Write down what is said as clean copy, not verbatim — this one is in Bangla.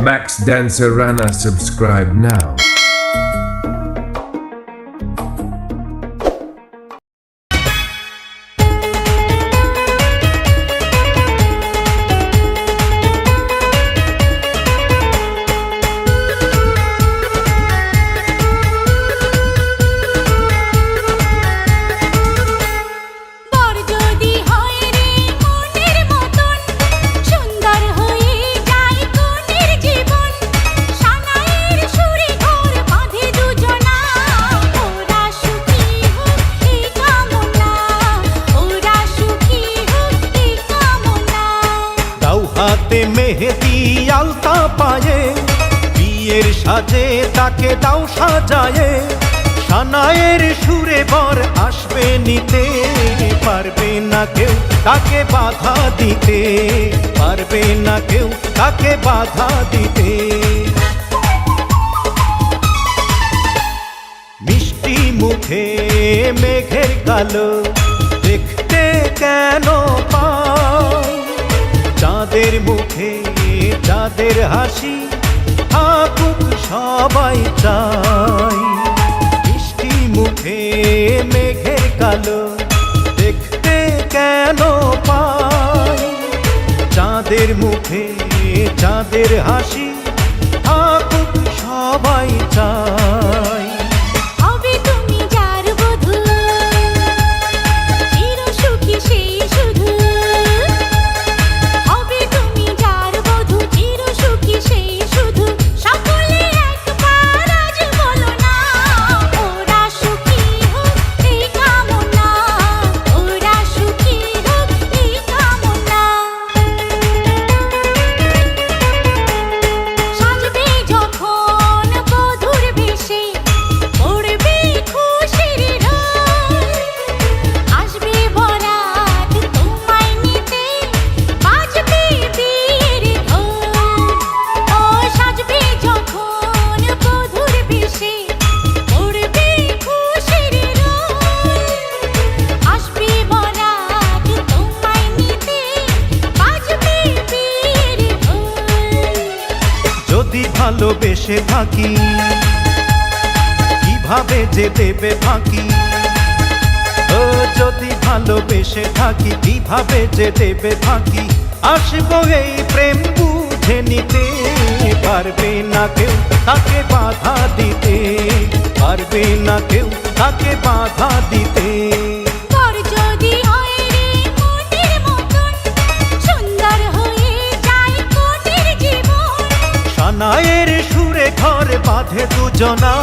Max Dancer Rana, subscribe now. হাতে মেহেদি আলতা পায়ে বিয়ের সাজে তাকে দাও সাজায়ে সানায়ের সুরে বর আসবে নিতে পারবে না কেউ তাকে বাধা দিতে পারবে না কেউ তাকে বাধা দিতে মিষ্টি মুখে মেঘের কালো দেখতে কেন পাই চাঁদের মুখে চাঁদের হাসি থাকুক সবাই চাই মিষ্টি মুখে মেঘের কালো দেখতে কেন পাই চাঁদের মুখে চাঁদের হাসি থাকুক সবাই চাই যদি ভালোবেসে থাকি কিভাবে যে দেবে ফাঁকি ও যদি ভালোবেসে থাকি কিভাবে যে দেবে ফাঁকি আসবো এই প্রেম বুঝে নিতে পারবে না কেউ তাকে বাধা দিতে পারবে না কেউ তাকে বাধা দিতে সানায়ের সুরে ঘর বাঁধে দুজনা